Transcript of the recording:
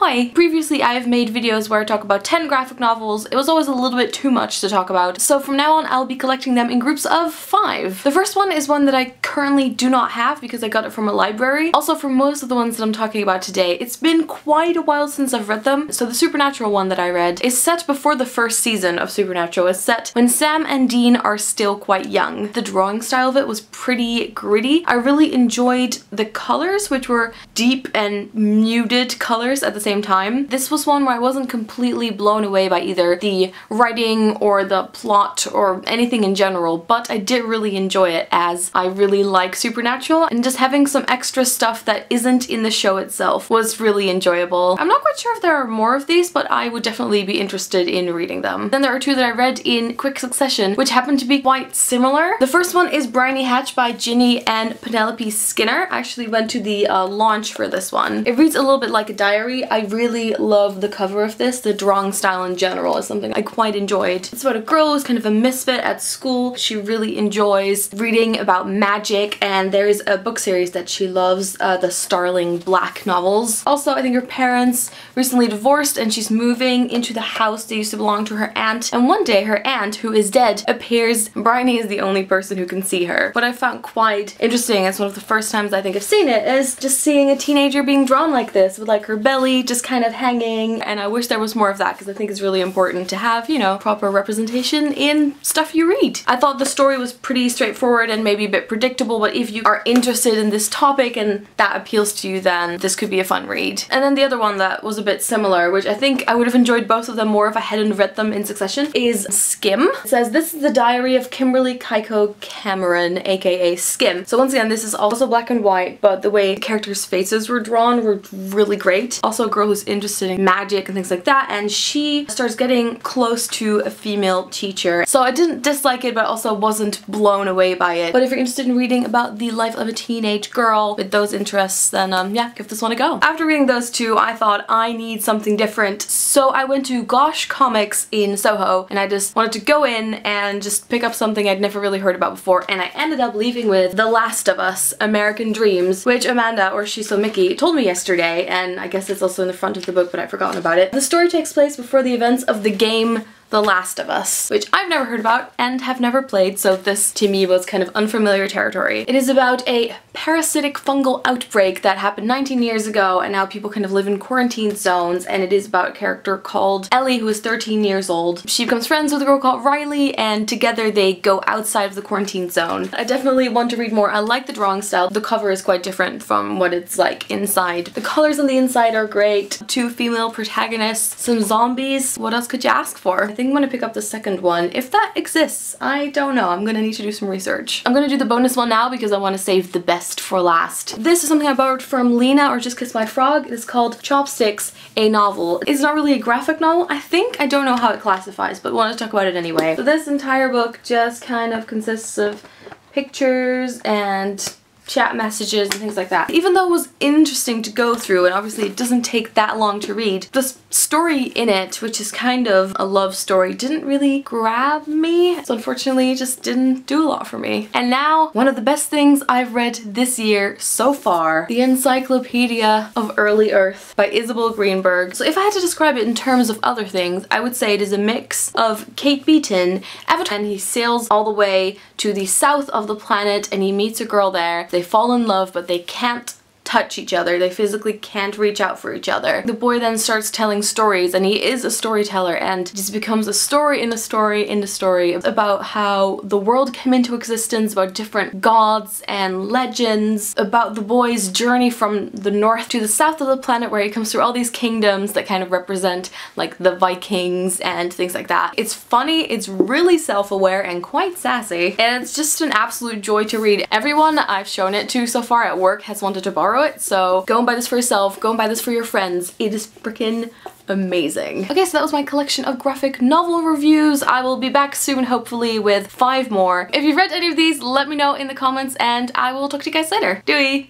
Hi! Previously I've made videos where I talk about 10 graphic novels. It was always a little bit too much to talk about, so from now on I'll be collecting them in groups of 5. The first one is one that I currently do not have because I got it from a library. Also, for most of the ones that I'm talking about today, it's been quite a while since I've read them. So the Supernatural one that I read is set before the first season of Supernatural. It's set when Sam and Dean are still quite young. The drawing style of it was pretty gritty. I really enjoyed the colors, which were deep and muted colors at the same time. This was one where I wasn't completely blown away by either the writing or the plot or anything in general, but I did really enjoy it as I really like Supernatural, and just having some extra stuff that isn't in the show itself was really enjoyable. I'm not quite sure if there are more of these, but I would definitely be interested in reading them. Then there are 2 that I read in quick succession, which happen to be quite similar. The first one is Briny Hatch by Ginny and Penelope Skinner. I actually went to the launch for this one. It reads a little bit like a diary. I really love the cover of this. The drawing style in general is something I quite enjoyed. It's about a girl who's kind of a misfit at school. She really enjoys reading about magic, and there's a book series that she loves, the Starling Black novels. Also, I think her parents recently divorced and she's moving into the house that used to belong to her aunt, and one day her aunt, who is dead, appears. Briny is the only person who can see her. What I found quite interesting, it's one of the first times I think I've seen it, is just seeing a teenager being drawn like this, with like her belly just kind of hanging, and I wish there was more of that because I think it's really important to have, you know, proper representation in stuff you read. I thought the story was pretty straightforward and maybe a bit predictable, but if you are interested in this topic and that appeals to you, then this could be a fun read. And then the other one that was a bit similar, which I think I would have enjoyed both of them more if I hadn't read them in succession, is Skim. It says, "This is the diary of Kimberly Kaiko Cameron, aka Skim." So once again, this is also black and white, but the way the characters' faces were drawn were really great. Also a girl who's interested in magic and things like that, and she starts getting close to a female teacher. So I didn't dislike it, but also wasn't blown away by it. But if you're interested in reading about the life of a teenage girl with those interests, then yeah, give this one a go. After reading those 2, I thought I need something different, so I went to Gosh Comics in Soho, and I just wanted to go in and just pick up something I'd never really heard about before, and I ended up leaving with The Last of Us: American Dreams, which Amanda, or She's So Mickey, told me yesterday, and I guess it's also in the front of the book, but I've forgotten about it. The story takes place before the events of the game The Last of Us, which I've never heard about and have never played, so this to me was kind of unfamiliar territory. It is about a parasitic fungal outbreak that happened 19 years ago, and now people kind of live in quarantine zones, and it is about a character called Ellie who is 13 years old. She becomes friends with a girl called Riley, and together they go outside of the quarantine zone. I definitely want to read more. I like the drawing style. The cover is quite different from what it's like inside. The colors on the inside are great. 2 female protagonists, some zombies. What else could you ask for? I think I'm gonna pick up the second one. If that exists, I don't know. I'm gonna need to do some research. I'm gonna do the bonus one now because I want to save the best for last. This is something I borrowed from Lena, or Just Kiss My Frog. It is called Chopsticks, a novel. It's not really a graphic novel, I think. I don't know how it classifies, but wanted to talk about it anyway. So this entire book just kind of consists of pictures and chat messages and things like that. Even though it was interesting to go through, and obviously it doesn't take that long to read, the story in it, which is kind of a love story, didn't really grab me. So unfortunately it just didn't do a lot for me. And now, one of the best things I've read this year so far, The Encyclopedia of Early Earth by Isabel Greenberg. So if I had to describe it in terms of other things, I would say it is a mix of Kate Beaton, Avatar, and he sails all the way to the south of the planet and he meets a girl there. They fall in love, but they can't touch each other. They physically can't reach out for each other. The boy then starts telling stories, and he is a storyteller, and it just becomes a story in a story in a story about how the world came into existence, about different gods and legends, about the boy's journey from the north to the south of the planet, where he comes through all these kingdoms that kind of represent like the Vikings and things like that. It's funny, it's really self-aware and quite sassy, and it's just an absolute joy to read. Everyone I've shown it to so far at work has wanted to borrow it, so go and buy this for yourself, go and buy this for your friends. It is freaking amazing. Okay, so that was my collection of graphic novel reviews. I will be back soon, hopefully, with 5 more. If you've read any of these, let me know in the comments, and I will talk to you guys later. Doei!